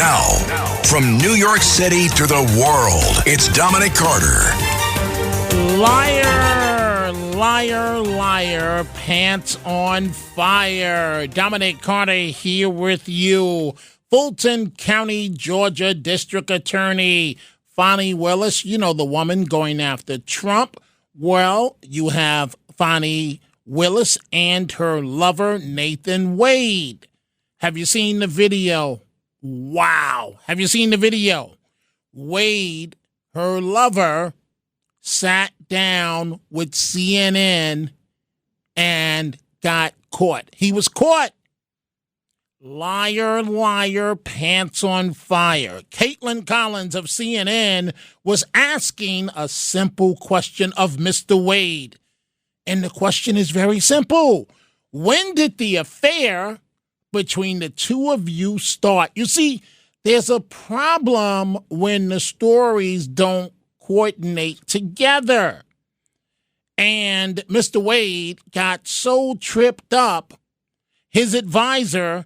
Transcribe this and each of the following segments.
Now, from New York City to the world, it's Dominic Carter. Liar, liar, liar, pants on fire. Dominic Carter here with you. Fulton County, Georgia District Attorney Fani Willis, you know the woman going after Trump. Well, you have Fani Willis and her lover, Nathan Wade. Have you seen the video? Wow. Have you seen the video? Wade, her lover, sat down with CNN and got caught. He was caught. Liar, liar, pants on fire. Caitlin Collins of CNN was asking a simple question of Mr. Wade. And the question is very simple. When did the affair between the two of you start? You see, there's a problem when the stories don't coordinate together. And Mr. Wade got so tripped up, his advisor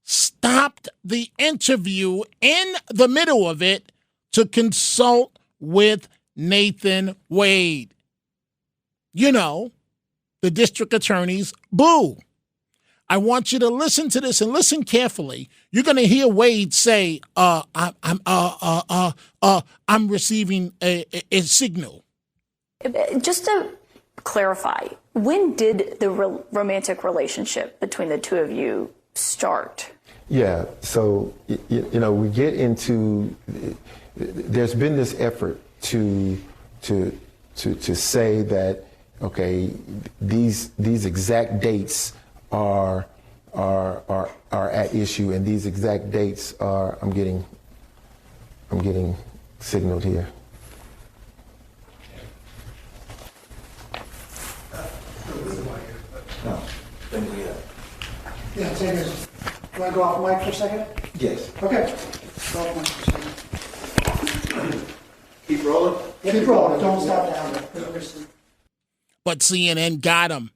stopped the interview in the middle of it to consult with Nathan Wade. You know, the district attorney's boo. I want you to listen to this and listen carefully. You're going to hear Wade say, I'm receiving a signal. Just to clarify, when did the romantic relationship between the two of you start? Yeah, so, you know, we get into, there's been this effort to say that, okay, these exact dates are at issue, and these exact dates are, I'm getting signaled here. No, then we Yeah, take it. Do I go off mic for a second? Yes. Okay. Go off mic for a second. Keep rolling? Yeah, keep rolling. Don't stop down there. But CNN got him.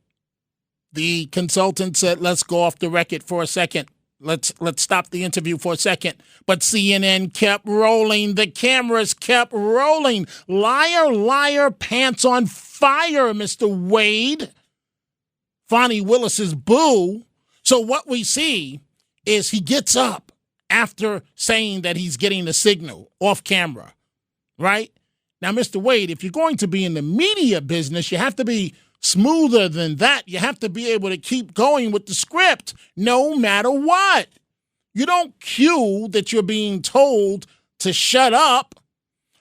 The consultant said, let's go off the record for a second. Let's stop the interview for a second. But CNN kept rolling. The cameras kept rolling. Liar, liar, pants on fire, Mr. Wade. Fani Willis's boo. So what we see is he gets up after saying that he's getting a signal off camera, right? Now, Mr. Wade, if you're going to be in the media business, you have to be smoother than that. You have to be able to keep going with the script no matter what. You don't cue that you're being told to shut up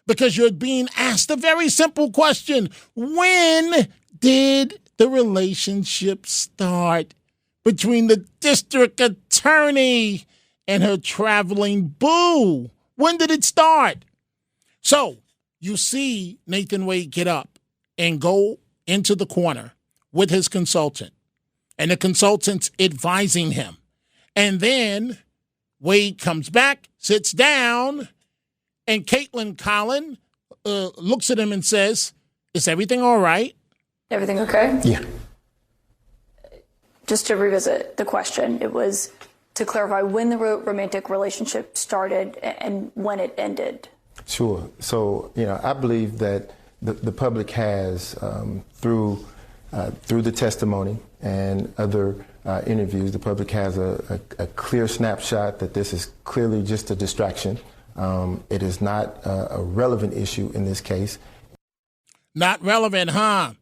because you're being asked a very simple question. When did the relationship start between the district attorney and her traveling boo? When did it start? So you see Nathan Wade get up and go into the corner with his consultant, and the consultant's advising him. And then Wade comes back, sits down, and Caitlin Collins looks at him and says, is everything all right? Everything okay? Yeah. Just to revisit the question, it was to clarify when the romantic relationship started and when it ended. Sure. So, you know, I believe that the public has, through the testimony and other interviews, the public has a clear snapshot that this is clearly just a distraction. It is not a relevant issue in this case. Not relevant, huh?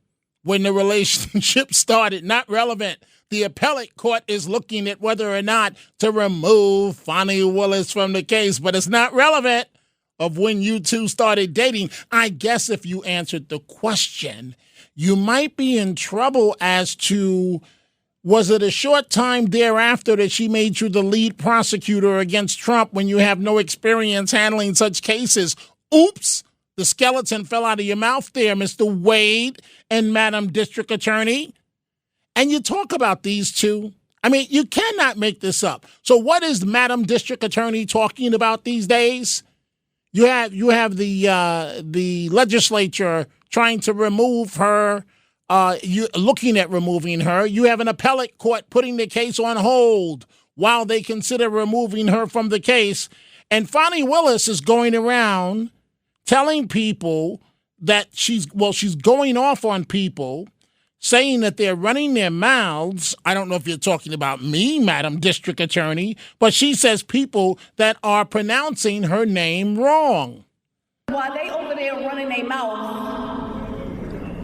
When the relationship started, not relevant. The appellate court is looking at whether or not to remove Fani Willis from the case, but it's not relevant of when you two started dating. I guess if you answered the question, you might be in trouble as to, was it a short time thereafter that she made you the lead prosecutor against Trump when you have no experience handling such cases? Oops, the skeleton fell out of your mouth there, Mr. Wade and Madam District Attorney. And you talk about these two. I mean, you cannot make this up. So what is Madam District Attorney talking about these days? You have the legislature trying to remove her, looking at removing her. You have an appellate court putting the case on hold while they consider removing her from the case. And Fonnie Willis is going around telling people that she's going off on people, saying that they're running their mouths. I don't know if you're talking about me, Madam District Attorney, but she says people that are pronouncing her name wrong. While they over there running their mouth,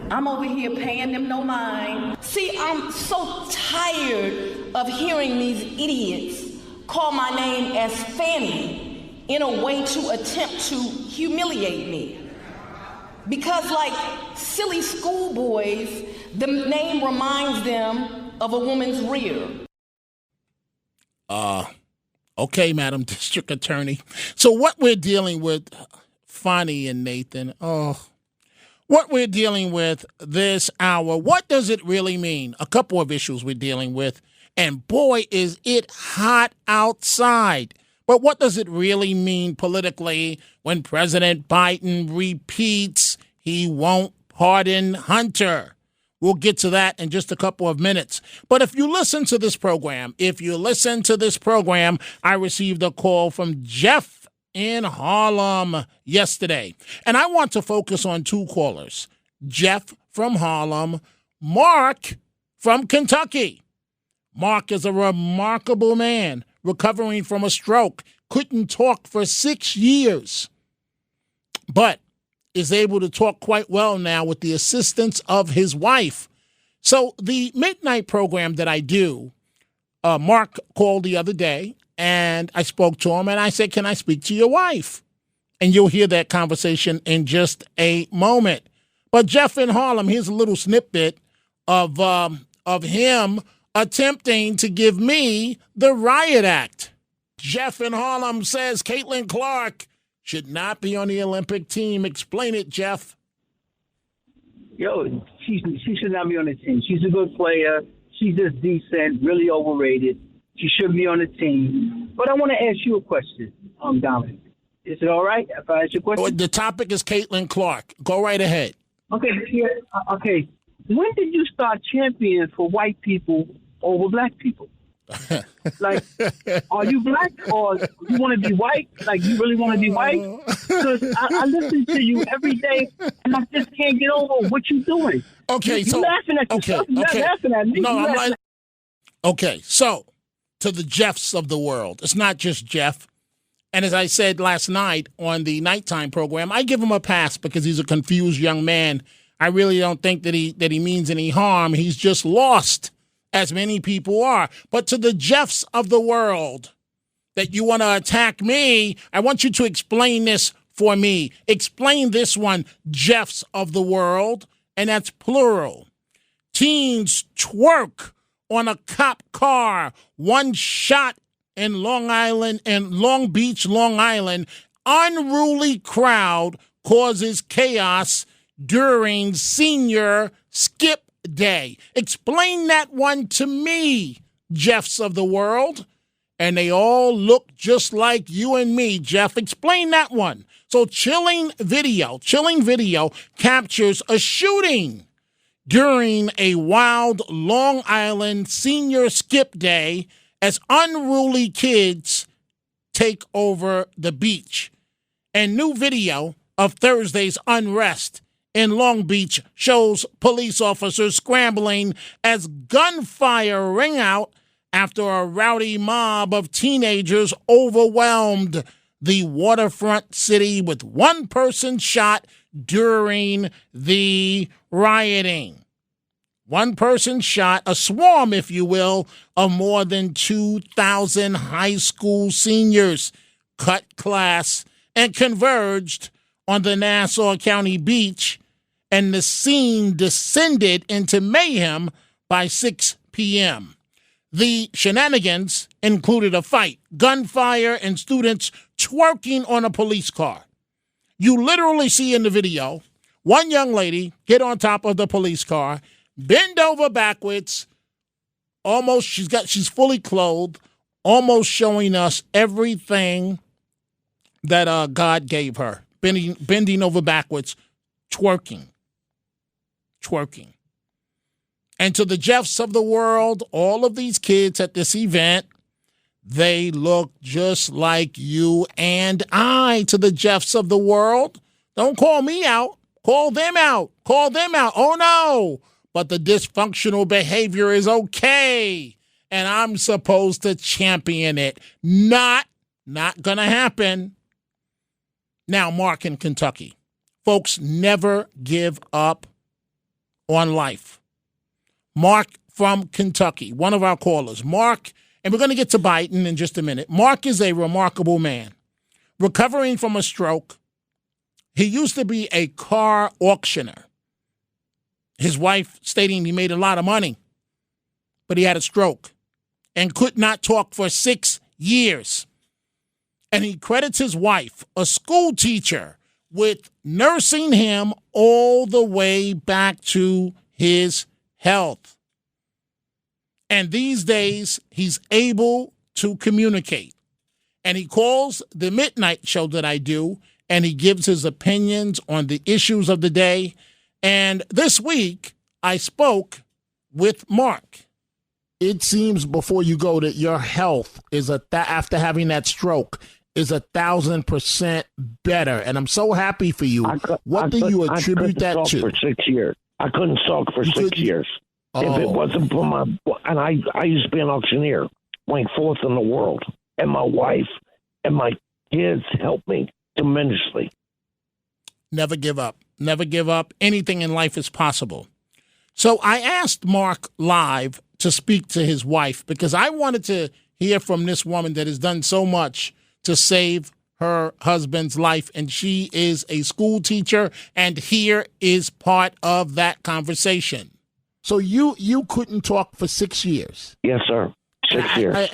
I'm over here paying them no mind. See, I'm so tired of hearing these idiots call my name as Fanny in a way to attempt to humiliate me. Because like silly schoolboys, the name reminds them of a woman's rear. Okay, Madam District Attorney. So what we're dealing with, Fonnie and Nathan, what we're dealing with this hour, what does it really mean? A couple of issues we're dealing with, and boy, is it hot outside. But what does it really mean politically when President Biden repeats he won't pardon Hunter? We'll get to that in just a couple of minutes. But if you listen to this program, I received a call from Jeff in Harlem yesterday. And I want to focus on two callers, Jeff from Harlem, Mark from Kentucky. Mark is a remarkable man recovering from a stroke, couldn't talk for 6 years, but is able to talk quite well now with the assistance of his wife. So the midnight program that I do, Mark called the other day, and I spoke to him, and I said, can I speak to your wife? And you'll hear that conversation in just a moment. But Jeff in Harlem, here's a little snippet of him attempting to give me the riot act. Jeff in Harlem says Caitlin Clark should not be on the Olympic team. Explain it, Jeff. Yo, she should not be on the team. She's a good player. She's just decent, really overrated. She should be on the team. But I want to ask you a question, Dominic. Is it all right if I ask you a question? The topic is Caitlin Clark. Go right ahead. Okay. Okay. When did you start championing for white people over black people? Like, are you black or you want to be white? Like, you really want to be white? Because I listen to you every day, and I just can't get over what you're doing. Okay, you're laughing at yourself. You're not laughing at me. No, I'm not. Okay, so to the Jeffs of the world, it's not just Jeff. And as I said last night on the nighttime program, I give him a pass because he's a confused young man. I really don't think that he means any harm. He's just lost, as many people are. But to the Jeffs of the world that you want to attack me, I want you to explain this for me. Explain this one, Jeffs of the world, and that's plural. Teens twerk on a cop car, one shot in Long Beach, Long Island. Unruly crowd causes chaos during senior skip day. Explain that one to me, Jeffs of the world. And they all look just like you and me, Jeff. Explain that one. So chilling video captures a shooting during a wild Long Island senior skip day as unruly kids take over the beach. And new video of Thursday's unrest in Long Beach shows police officers scrambling as gunfire rang out after a rowdy mob of teenagers overwhelmed the waterfront city with one person shot during the rioting. One person shot, a swarm, if you will, of more than 2,000 high school seniors cut class and converged on the Nassau County beach, and the scene descended into mayhem by 6 p.m. The shenanigans included a fight, gunfire, and students twerking on a police car. You literally see in the video one young lady get on top of the police car, bend over backwards, she's fully clothed, almost showing us everything that God gave her, bending over backwards, twerking. And to the Jeffs of the world, all of these kids at this event, They look just like you and I to the Jeffs of the world. Don't call me out. Call them out. Call them out. Oh, no. But the dysfunctional behavior is okay. And I'm supposed to champion it. Not going to happen. Now, Mark in Kentucky. Folks, never give up on life. Mark from Kentucky, one of our callers. Mark, and we're going to get to Biden in just a minute. Mark is a remarkable man. Recovering from a stroke, he used to be a car auctioneer. His wife stating he made a lot of money, but he had a stroke and could not talk for 6 years. And he credits his wife, a school teacher, with nursing him all the way back to his health. And these days, he's able to communicate. And he calls the midnight show that I do, and he gives his opinions on the issues of the day. And this week, I spoke with Mark. It seems before you go that your health is after having that stroke is 1,000% better, and I'm so happy for you. What do you attribute that to? For 6 years, I couldn't talk for 6 years. If it wasn't for I used to be an auctioneer, ranked fourth in the world, and my wife and my kids helped me tremendously. Never give up. Never give up. Anything in life is possible. So I asked Mark live to speak to his wife because I wanted to hear from this woman that has done so much to save her husband's life, and she is a school teacher, and here is part of that conversation. So you couldn't talk for 6 years? Yes, sir. 6 years.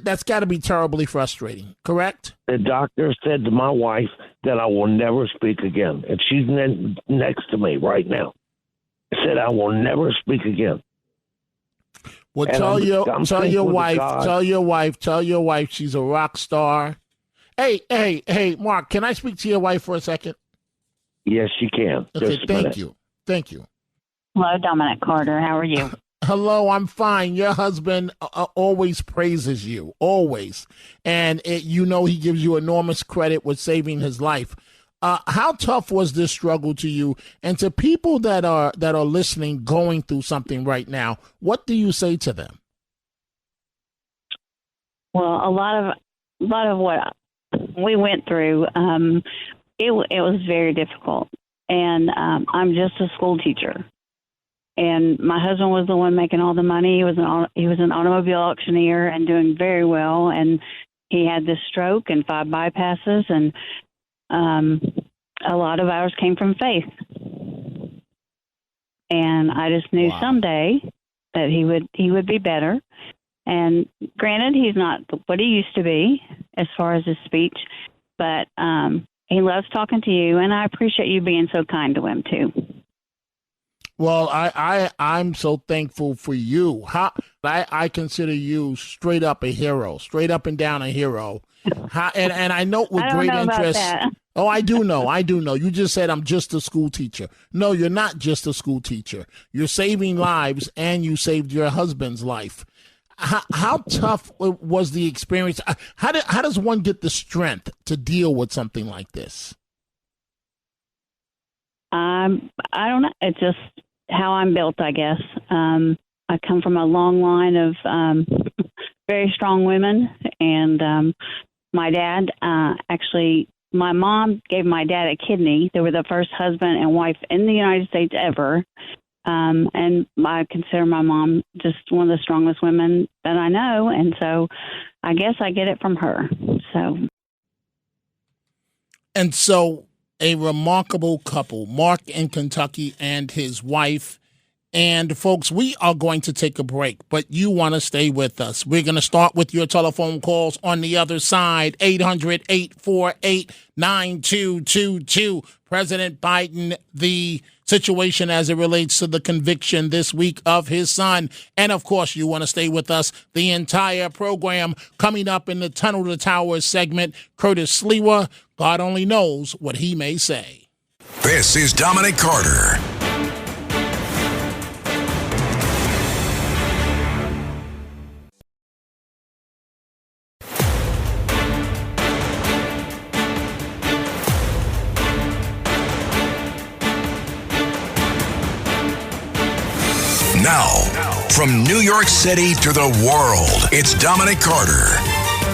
That's got to be terribly frustrating, correct? The doctor said to my wife that I will never speak again, and she's next to me right now. Said I will never speak again. Well, tell your wife she's a rock star. Hey, Mark, can I speak to your wife for a second? Yes, you can. Okay, thank you. Hello, Dominic Carter. How are you? Hello, I'm fine. Your husband always praises you, always. And he gives you enormous credit with saving his life. How tough was this struggle to you? And to people that are listening, going through something right now, what do you say to them? Well, a lot of what we went through, it was very difficult. And I'm just a school teacher. And my husband was the one making all the money. He was an automobile auctioneer and doing very well. And he had this stroke and 5 bypasses, and a lot of ours came from faith. And I just knew someday that he would be better. And granted, he's not what he used to be as far as his speech, but he loves talking to you, and I appreciate you being so kind to him too. Well, I'm so thankful for you. I consider you straight up a hero, straight up and down a hero. And I note with great interest. Oh, I do know. You just said I'm just a school teacher. No, you're not just a school teacher. You're saving lives, and you saved your husband's life. How tough was the experience? How does one get the strength to deal with something like this? I don't know. It's just how I'm built, I guess. I come from a long line of very strong women, and my dad my mom gave my dad a kidney. They were the first husband and wife in the United States ever. And I consider my mom just one of the strongest women that I know. And so I guess I get it from her. So a remarkable couple, Mark in Kentucky and his wife. And folks, we are going to take a break, but you want to stay with us. We're going to start with your telephone calls on the other side, 800-848-9222. President Biden, the situation as it relates to the conviction this week of his son. And of course, you want to stay with us the entire program. Coming up in the Tunnel to Towers segment, Curtis Sliwa, God only knows what he may say. This is Dominic Carter. Now, from New York City to the world, it's Dominic Carter.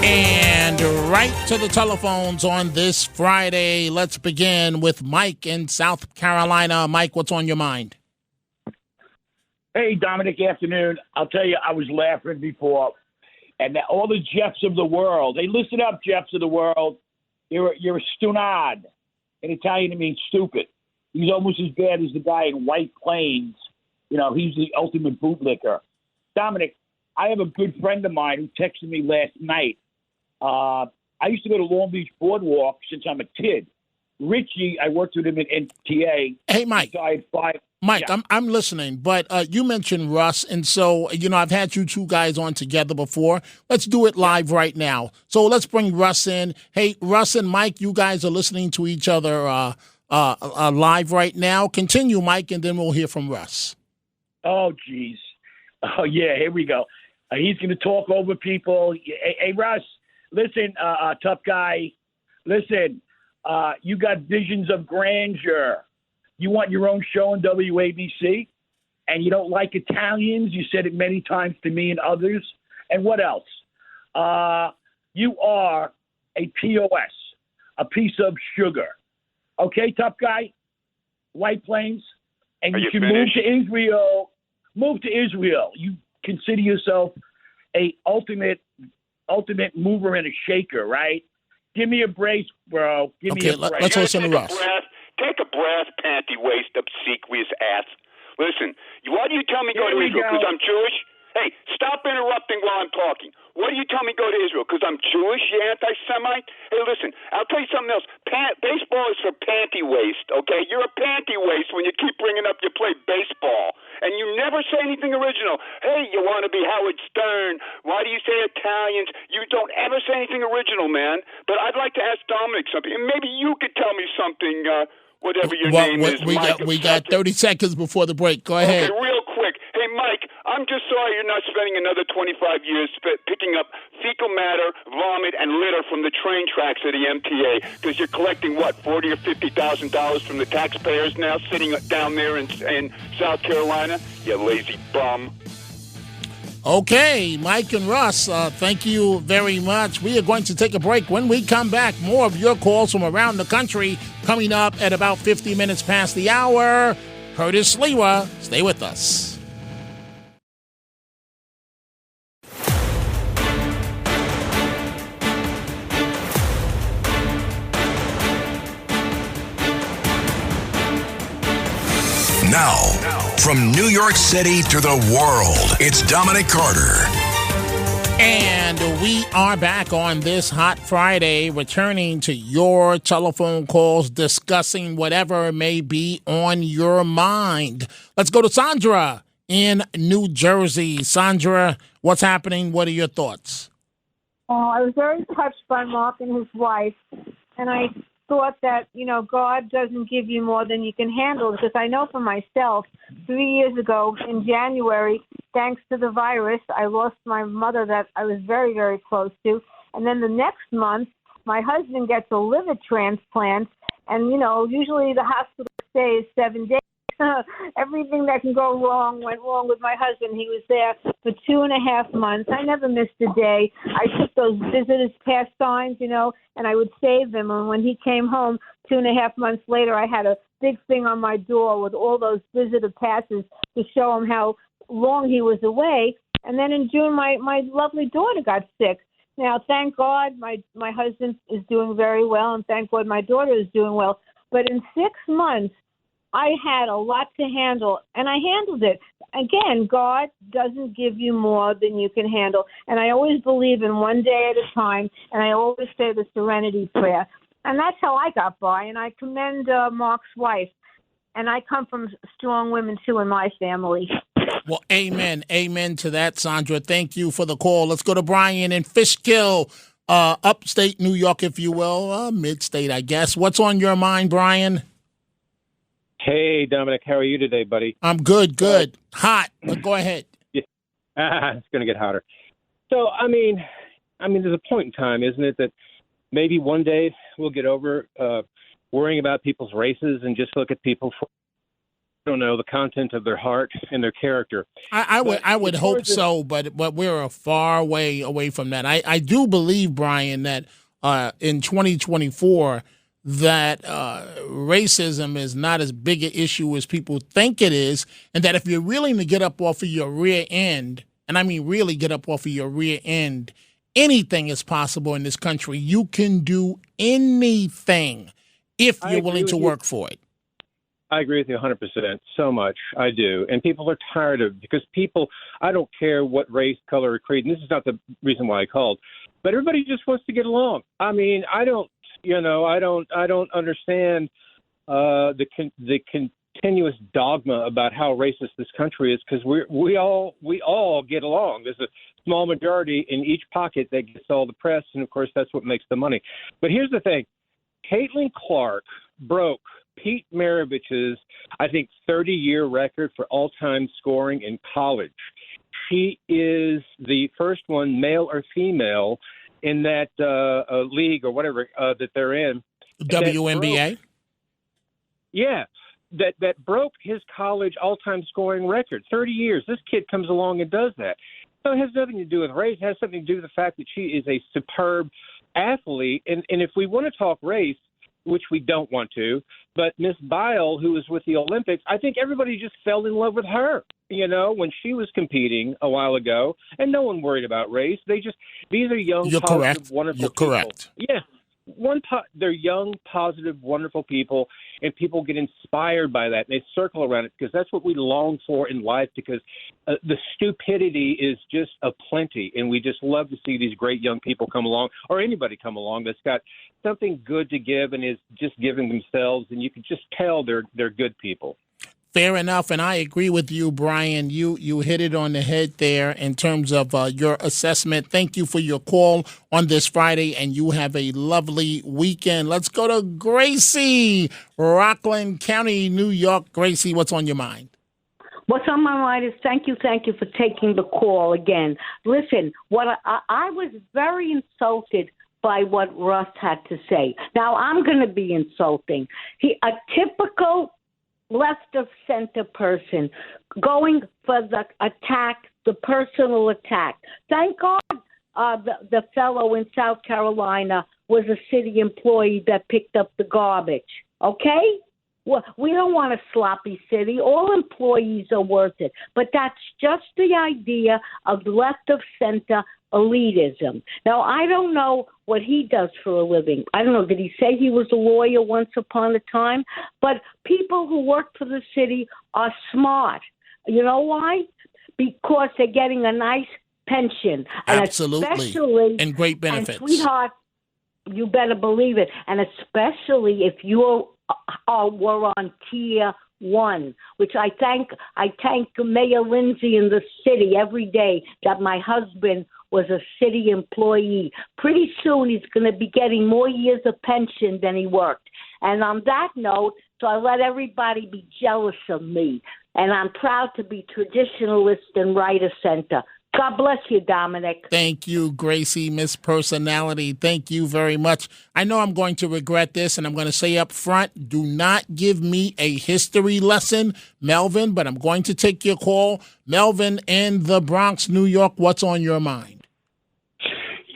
And right to the telephones on this Friday. Let's begin with Mike in South Carolina. Mike, what's on your mind? Hey, Dominic, afternoon. I'll tell you, I was laughing before. And all the Jeffs of the world, hey, listen up, Jeffs of the world. You're a stunad. In Italian, it means stupid. He's almost as bad as the guy in White Plains. You know, he's the ultimate bootlicker. Dominic, I have a good friend of mine who texted me last night. I used to go to Long Beach Boardwalk since I'm a kid. Richie, I worked with him at NTA. Hey, Mike. Mike, yeah. I'm listening, but you mentioned Russ, and so, I've had you two guys on together before. Let's do it live right now. So let's bring Russ in. Hey, Russ and Mike, you guys are listening to each other live right now. Continue, Mike, and then we'll hear from Russ. Oh, geez. Oh, yeah, here we go. He's going to talk over people. Hey, Russ, listen, tough guy. Listen, you got visions of grandeur. You want your own show on WABC, and you don't like Italians. You said it many times to me and others. And what else? You are a POS, a piece of sugar. Okay, tough guy? White Plains? And you should move to Israel. Move to Israel. You consider yourself a ultimate mover and a shaker, right? Give me a brace, bro. Give me a brace. Let's listen to Russ. Take a breath, panty waist, obsequious ass. Listen, why do you tell me go to Israel? Because I'm Jewish? Hey, stop interrupting while I'm talking. Why do you tell me go to Israel? Because I'm Jewish, you anti-Semite? Hey, listen, I'll tell you something else. Baseball is for panty waist, okay? You're a panty waist when you keep bringing up you play baseball. And you never say anything original. Hey, you want to be Howard Stern. Why do you say Italians? You don't ever say anything original, man. But I'd like to ask Dominic something. And maybe you could tell me something, whatever your name is. We got 30 seconds before the break. Go ahead. Okay, real quick. Hey, Mike, I'm just sorry you're not spending another 25 years picking up fecal matter, vomit, and litter from the train tracks of the MTA because you're collecting, what, $40,000 or $50,000 from the taxpayers now sitting down there in South Carolina? You lazy bum. Okay, Mike and Russ, thank you very much. We are going to take a break. When we come back, more of your calls from around the country coming up at about 50 minutes past the hour. Curtis Lewa, stay with us. Now, from New York City to the world, it's Dominic Carter. And we are back on this hot Friday, returning to your telephone calls, discussing whatever may be on your mind. Let's go to Sandra in New Jersey. Sandra, what's happening? What are your thoughts? I was very touched by Mark and his wife, and I thought that, God doesn't give you more than you can handle, because I know for myself, 3 years ago in January, thanks to the virus, I lost my mother that I was very, very close to. And then the next month, my husband gets a liver transplant, and, usually the hospital stay is 7 days. Everything that can go wrong went wrong with my husband. He was there for 2.5 months. I never missed a day. I took those visitors pass signs, and I would save them. And when he came home 2.5 months later, I had a big thing on my door with all those visitor passes to show him how long he was away. And then in June, my lovely daughter got sick. Now, thank God, my husband is doing very well, and thank God my daughter is doing well. But in 6 months, I had a lot to handle, and I handled it. Again, God doesn't give you more than you can handle. And I always believe in one day at a time, and I always say the serenity prayer. And that's how I got by, and I commend Mark's wife. And I come from strong women, too, in my family. Well, amen. Amen to that, Sandra. Thank you for the call. Let's go to Brian in Fishkill, upstate New York, if you will, mid-state, I guess. What's on your mind, Brian? Hey, Dominic, how are you today, buddy? I'm good. Hot, but go ahead. Yeah. It's going to get hotter. So, I mean, there's a point in time, isn't it, that maybe one day we'll get over worrying about people's races and just look at people don't know, the content of their heart and their character. I would hope so, but we're a far way away from that. I do believe, Brian, that in 2024 that racism is not as big an issue as people think it is, and that if you're willing to get up off of your rear end, and I mean really get up off of your rear end, anything is possible in this country. You can do anything if you're willing to work for it. I agree with you 100%. So much. I do. And people are tired of, because people, I don't care what race, color, or creed, and this is not the reason why I called, but everybody just wants to get along. I mean, I don't understand the continuous dogma about how racist this country is, because we all get along. There's a small majority in each pocket that gets all the press, and of course that's what makes the money. But here's the thing: Caitlin Clark broke Pete Maravich's, I think, 30-year record for all-time scoring in college. She is the first one, male or female, in that league or whatever that they're in. WNBA? That broke his college all-time scoring record. 30 years. This kid comes along and does that. So it has nothing to do with race. It has something to do with the fact that she is a superb athlete. And if we want to talk race, which we don't want to, but Miss Bile, who was with the Olympics, I think everybody just fell in love with her, when she was competing a while ago, and no one worried about race. These are young, positive, wonderful people. You're correct. Yeah. They're young, positive, wonderful people, and people get inspired by that, and they circle around it, because that's what we long for in life, because the stupidity is just aplenty, and we just love to see these great young people come along, or anybody come along that's got something good to give and is just giving themselves, and you can just tell they're good people. Fair enough, and I agree with you, Brian. You hit it on the head there in terms of your assessment. Thank you for your call on this Friday, and you have a lovely weekend. Let's go to Gracie, Rockland County, New York. Gracie, what's on your mind? What's on my mind is thank you for taking the call again. Listen, what I was very insulted by what Russ had to say. Now, I'm going to be insulting. A typical left of center person going for the attack, the personal attack. Thank God the fellow in South Carolina was a city employee that picked up the garbage. Okay? Well, we don't want a sloppy city. All employees are worth it. But that's just the idea of left of center elitism. Now, I don't know what he does for a living. I don't know. Did he say he was a lawyer once upon a time? But people who work for the city are smart. You know why? Because they're getting a nice pension. Absolutely. And great benefits. And sweetheart, you better believe it. And especially if you were on tier 1, which I thank Mayor Lindsay in the city every day that my husband was a city employee. Pretty soon he's going to be getting more years of pension than he worked. And on that note, so I let everybody be jealous of me. And I'm proud to be traditionalist and right of center. God bless you, Dominic. Thank you, Gracie, Miss Personality. Thank you very much. I know I'm going to regret this, and I'm going to say up front, do not give me a history lesson, Melvin, but I'm going to take your call. Melvin in the Bronx, New York, what's on your mind?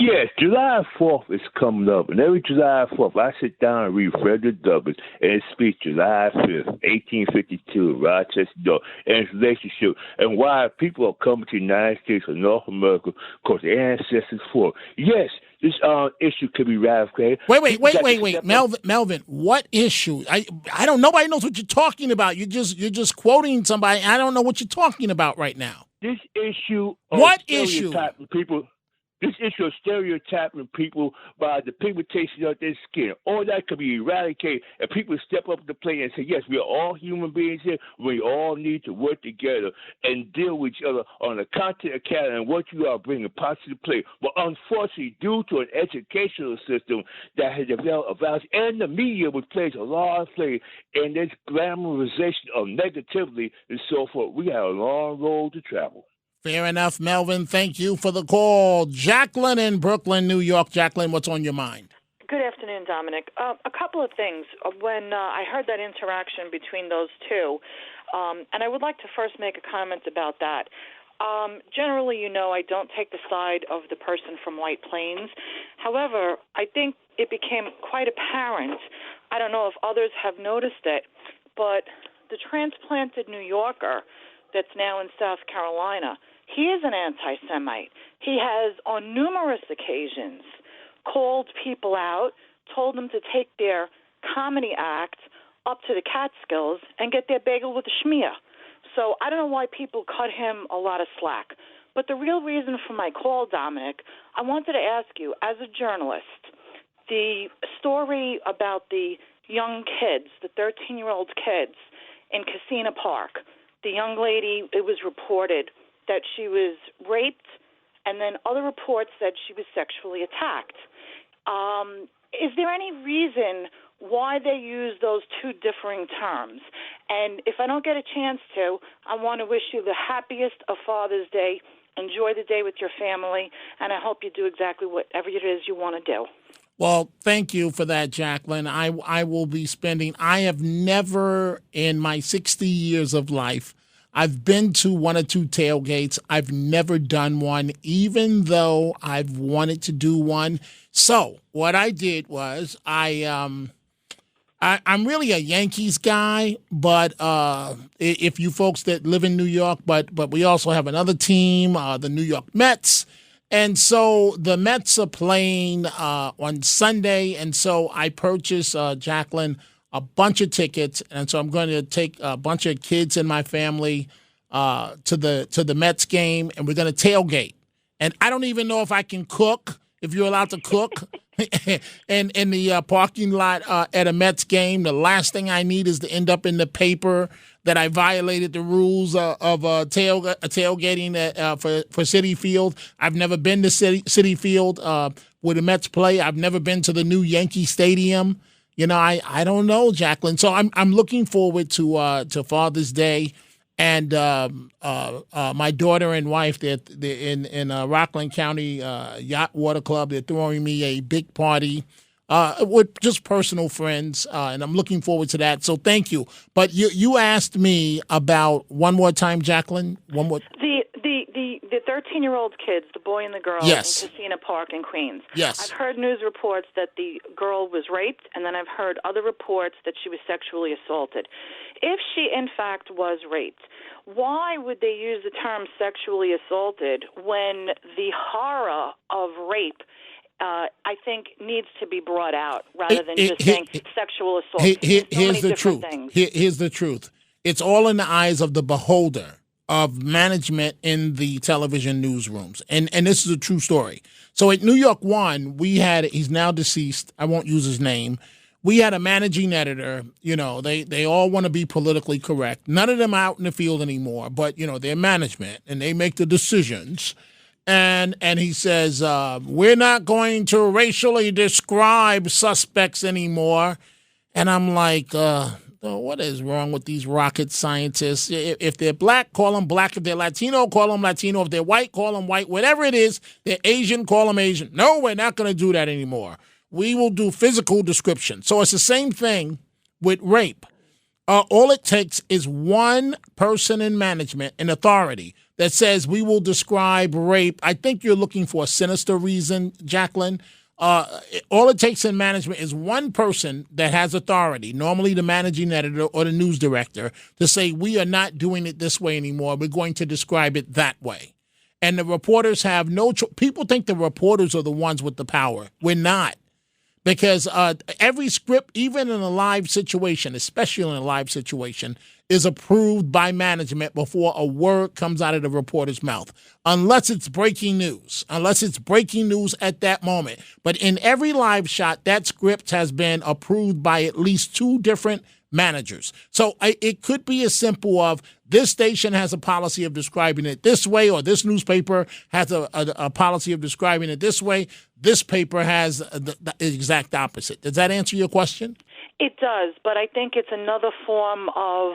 Yes, July 4th is coming up, and every July 4th, I sit down and read Frederick Douglass and his speech July 5th, 1852, Rochester, New York, and his relationship, and why people are coming to the United States or North America because their ancestors fought. Yes, this issue could be ratified. Wait, Melvin, what issue? I don't. Nobody knows what you're talking about. You're just quoting somebody. I don't know what you're talking about right now. This issue. What issue? This issue of stereotyping people by the pigmentation of their skin, all that could be eradicated, and people step up to the plate and say, yes, we are all human beings here. We all need to work together and deal with each other on the content of character and what you are bringing positive to the plate. But unfortunately, due to an educational system that has developed a value, and the media, which plays a large play in this glamorization of negativity and so forth, we have a long road to travel. Fair enough, Melvin. Thank you for the call. Jacqueline in Brooklyn, New York. Jacqueline, what's on your mind? Good afternoon, Dominic. A couple of things. When I heard that interaction between those two, And I would like to first make a comment about that. Generally, I don't take the side of the person from White Plains. However, I think it became quite apparent. I don't know if others have noticed it, but the transplanted New Yorker that's now in South Carolina, he is an anti-Semite. He has, on numerous occasions, called people out, told them to take their comedy act up to the Catskills and get their bagel with the schmear. So I don't know why people cut him a lot of slack. But the real reason for my call, Dominic, I wanted to ask you, as a journalist, the story about the young kids, the 13-year-old kids in Casino Park, the young lady, it was reported that she was raped, and then other reports that she was sexually attacked. Is there any reason why they use those two differing terms? And if I don't get a chance to, I want to wish you the happiest of Father's Day. Enjoy the day with your family, and I hope you do exactly whatever it is you want to do. Well, thank you for that, Jacqueline. I will be spending, I have never in my 60 years of life, I've been to one or two tailgates. I've never done one, even though I've wanted to do one. So what I did was I'm really a Yankees guy, but if you folks that live in New York, but we also have another team, the New York Mets. And so the Mets are playing on Sunday, and so I purchased, Jacqueline, a bunch of tickets, and so I'm going to take a bunch of kids in my family to the Mets game, and we're going to tailgate. And I don't even know if I can cook, if you're allowed to cook, in the parking lot at a Mets game. The last thing I need is to end up in the paper that I violated the rules of tailgating for Citi Field. I've never been to Citi Field where the Mets play. I've never been to the new Yankee Stadium. I don't know, Jacqueline. So I'm looking forward to Father's Day, and my daughter and wife, they're in Rockland County Yacht Water Club. They're throwing me a big party with just personal friends, and I'm looking forward to that. So thank you. But you asked me about, one more time, Jacqueline. One more. The 13-year-old kids, the boy and the girl, yes, in Casino Park in Queens. Yes. I've heard news reports that the girl was raped, and then I've heard other reports that she was sexually assaulted. If she, in fact, was raped, why would they use the term sexually assaulted when the horror of rape, I think, needs to be brought out rather than just saying sexual assault? Here's the truth. Here's the truth. It's all in the eyes of the beholder of management in the television newsrooms. And this is a true story. So at New York One, he's now deceased, I won't use his name. We had a managing editor, they all want to be politically correct. None of them out in the field anymore, but, they're management, and they make the decisions. And he says, we're not going to racially describe suspects anymore. And I'm like, what is wrong with these rocket scientists? If they're black, call them black. If they're Latino, call them Latino. If they're white, call them white. Whatever it is, they're Asian, call them Asian. No, we're not going to do that anymore. We will do physical description. So it's the same thing with rape. All it takes is one person in management, in authority, that says we will describe rape. I think you're looking for a sinister reason, Jacqueline. All it takes in management is one person that has authority, normally the managing editor or the news director, to say we are not doing it this way anymore. We're going to describe it that way. And the reporters have no people think the reporters are the ones with the power. We're not. Because every script, even in a live situation, especially in a live situation, is approved by management before a word comes out of the reporter's mouth, unless it's breaking news at that moment. But in every live shot, that script has been approved by at least two different managers. So it could be as simple of this station has a policy of describing it this way, or this newspaper has a policy of describing it this way. This paper has the exact opposite. Does that answer your question? It does, but I think it's another form of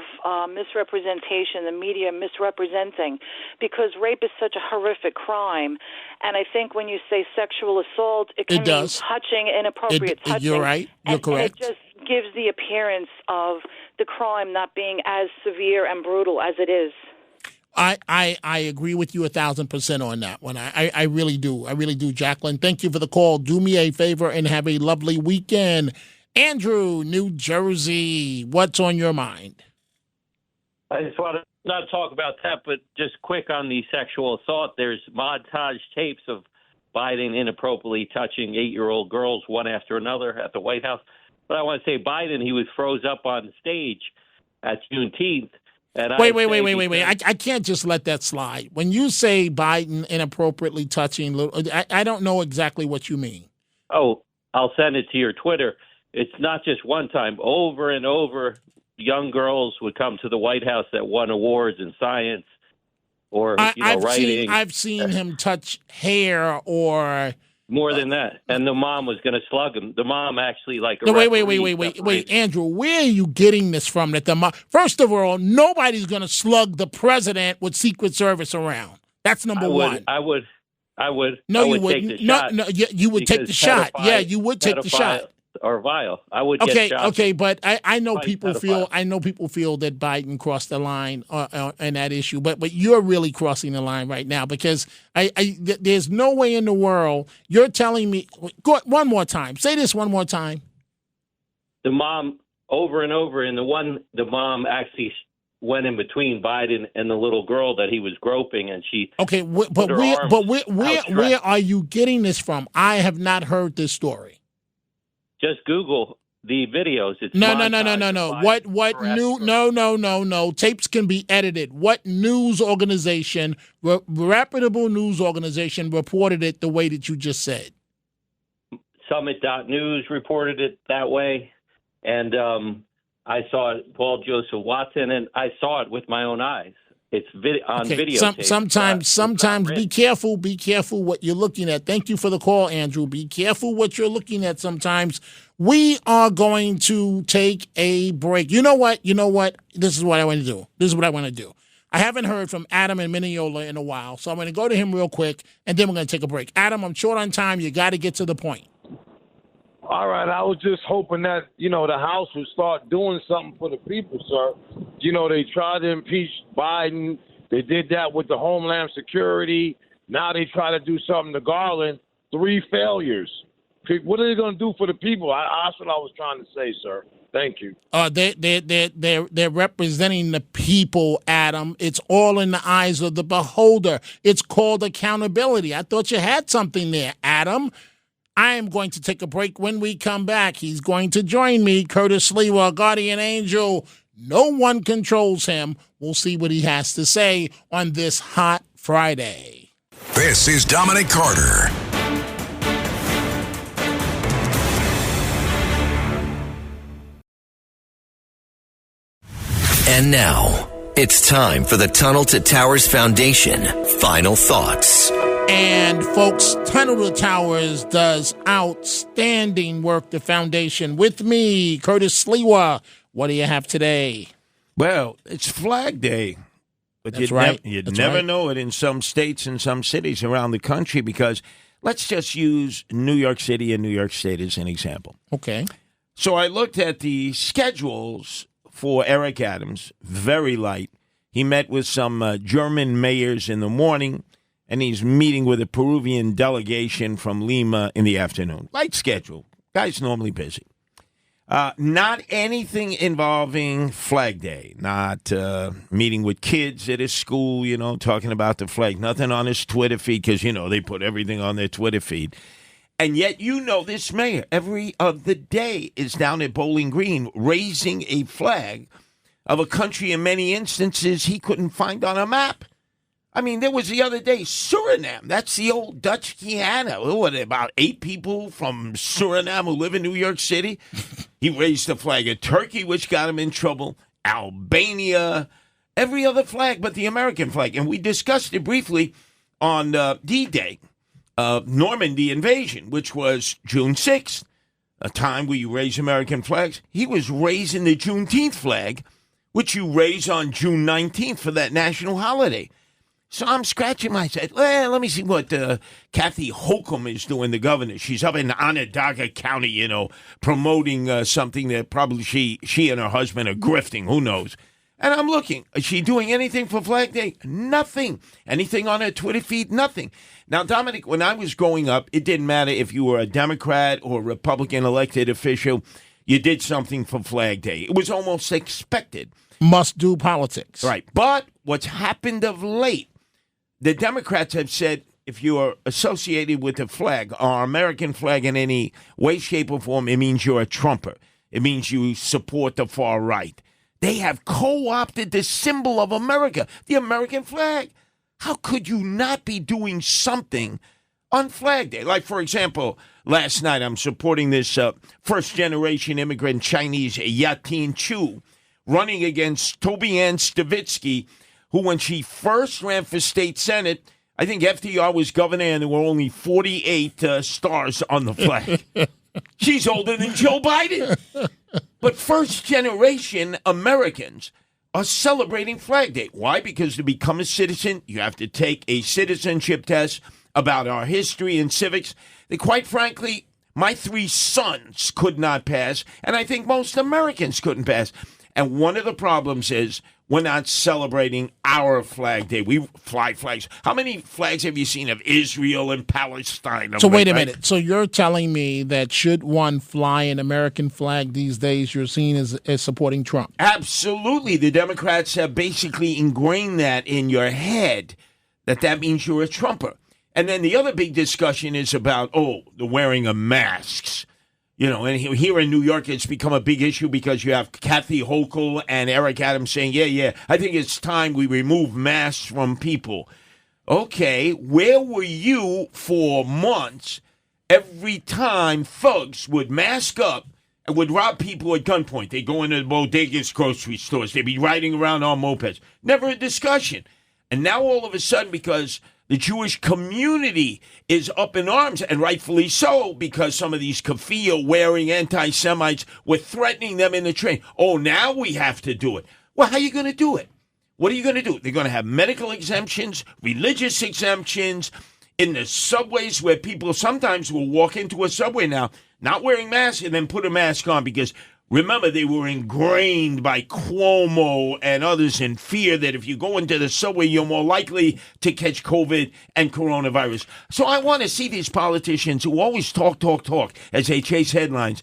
misrepresentation, the media misrepresenting, because rape is such a horrific crime. And I think when you say sexual assault, it can mean touching, inappropriate touching. You're right. You're correct. And it just gives the appearance of the crime not being as severe and brutal as it is. I agree with you 1,000% on that one. I really do. I really do, Jacqueline. Thank you for the call. Do me a favor and have a lovely weekend. Andrew, New Jersey, what's on your mind? I just want to not talk about that, but just quick on the sexual assault. There's montage tapes of Biden inappropriately touching 8-year-old girls one after another at the White House. But I want to say Biden, he was froze up on stage at Juneteenth. And wait. I can't just let that slide. When you say Biden inappropriately touching, I don't know exactly what you mean. Oh, I'll send it to your Twitter. It's not just one time. Over and over, young girls would come to the White House that won awards in science or writing. I've seen him touch hair or more than that. And the mom was going to slug him. The mom actually Wait, Andrew, where are you getting this from? That the mom? First of all, nobody's going to slug the president with Secret Service around. That's number one. I would. No, you wouldn't. Take the shot. No, you would take the shot. Yeah, you would take the shot. Or vile. I would get shot. Okay, but I know people feel that Biden crossed the line on that issue, but you're really crossing the line right now because there's no way in the world you're telling me. Go one more time. Say this one more time. The mom over and over, and the mom actually went in between Biden and the little girl that he was groping, and she. Okay, where are you getting this from? I have not heard this story. Just Google the videos. It's no. No. Tapes can be edited. What news organization, reputable news organization, reported it the way that you just said? Summit.news reported it that way, and I saw it, Paul Joseph Watson, and I saw it with my own eyes. It's on video. Sometimes be careful. Be careful what you're looking at. Thank you for the call, Andrew. Be careful what you're looking at sometimes. We are going to take a break. You know what? This is what I want to do. I haven't heard from Adam in Mineola in a while, so I'm going to go to him real quick, and then we're going to take a break. Adam, I'm short on time. You got to get to the point. All right, I was just hoping that, the House would start doing something for the people, sir. They tried to impeach Biden. They did that with the Homeland Security. Now they try to do something to Garland. 3 failures. What are they going to do for the people? That's what I was trying to say, sir. Thank you. They're representing the people, Adam. It's all in the eyes of the beholder. It's called accountability. I thought you had something there, Adam. I am going to take a break. When we come back, he's going to join me, Curtis Lewa, Guardian Angel. No one controls him. We'll see what he has to say on this hot Friday. This is Dominic Carter. And now, it's time for the Tunnel to Towers Foundation Final Thoughts. And folks, Tunnel to Towers does outstanding work, the foundation. With me, Curtis Lewa. What do you have today? Well, it's Flag Day. But That's right. You'd never know it in some states and some cities around the country because let's just use New York City and New York State as an example. Okay. So I looked at the schedules for Eric Adams, very light. He met with some German mayors in the morning, and he's meeting with a Peruvian delegation from Lima in the afternoon. Light schedule. Guy's normally busy. Not anything involving Flag Day. Not meeting with kids at his school, talking about the flag. Nothing on his Twitter feed because, they put everything on their Twitter feed. And yet, this mayor, every other day is down at Bowling Green raising a flag of a country in many instances he couldn't find on a map. I mean, there was the other day, Suriname. That's the old Dutch Guiana. What, about 8 people from Suriname who live in New York City? He raised the flag of Turkey, which got him in trouble. Albania. Every other flag but the American flag. And we discussed it briefly on D-Day, Normandy invasion, which was June 6th. a time where you raise American flags. He was raising the Juneteenth flag, which you raise on June 19th for that national holiday. So I'm scratching my head. Well, let me see what Kathy Hochul is doing, the governor. She's up in Onondaga County, promoting something that probably she and her husband are grifting. Who knows? And I'm looking. Is she doing anything for Flag Day? Nothing. Anything on her Twitter feed? Nothing. Now, Dominic, when I was growing up, it didn't matter if you were a Democrat or Republican elected official. You did something for Flag Day. It was almost expected. Must do politics. Right. But what's happened of late, the Democrats have said if you are associated with the flag, our American flag in any way, shape, or form, it means you're a Trumper. It means you support the far right. They have co-opted the symbol of America, the American flag. How could you not be doing something on Flag Day? Like, for example, last night I'm supporting this first-generation immigrant Chinese Yatin Chu running against Toby Ann Stavitsky, who, when she first ran for state senate, I think FDR was governor and there were only 48 stars on the flag. She's older than Joe Biden. But first-generation Americans are celebrating Flag Day. Why? Because to become a citizen, you have to take a citizenship test about our history and civics that, quite frankly, my 3 sons could not pass, and I think most Americans couldn't pass. And one of the problems is we're not celebrating our Flag Day. We fly flags. How many flags have you seen of Israel and Palestine? So wait a minute. So you're telling me that should one fly an American flag these days, you're seen as supporting Trump? Absolutely. The Democrats have basically ingrained that in your head, that means you're a Trumper. And then the other big discussion is about, the wearing of masks. And here in New York, it's become a big issue because you have Kathy Hochul and Eric Adams saying, I think it's time we remove masks from people. Okay, where were you for months every time thugs would mask up and would rob people at gunpoint? They'd go into the bodegas, grocery stores. They'd be riding around on mopeds. Never a discussion. And now all of a sudden, because the Jewish community is up in arms, and rightfully so, because some of these keffiyeh-wearing anti-Semites were threatening them in the train. Now we have to do it. Well, how are you going to do it? What are you going to do? They're going to have medical exemptions, religious exemptions in the subways where people sometimes will walk into a subway now, not wearing masks, and then put a mask on because, remember, they were ingrained by Cuomo and others in fear that if you go into the subway, you're more likely to catch COVID and coronavirus. So I want to see these politicians who always talk as they chase headlines.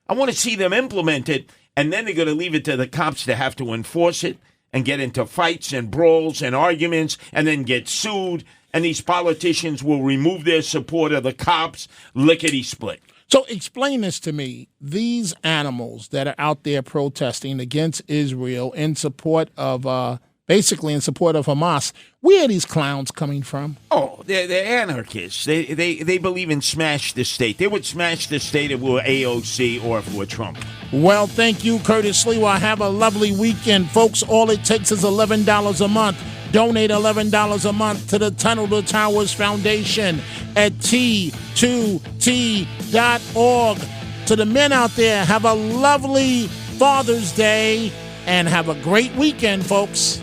I want to see them implement it, and then they're going to leave it to the cops to have to enforce it and get into fights and brawls and arguments and then get sued. And these politicians will remove their support of the cops lickety-split. So explain this to me. These animals that are out there protesting against Israel in support of, basically in support of Hamas, where are these clowns coming from? They're anarchists. They believe in smash the state. They would smash the state if it were AOC or if it were Trump. Well, thank you, Curtis Lewa. Have a lovely weekend. Folks, all it takes is $11 a month. Donate $11 a month to the Tunnel to Towers Foundation at T2T.org. To the men out there, have a lovely Father's Day and have a great weekend, folks.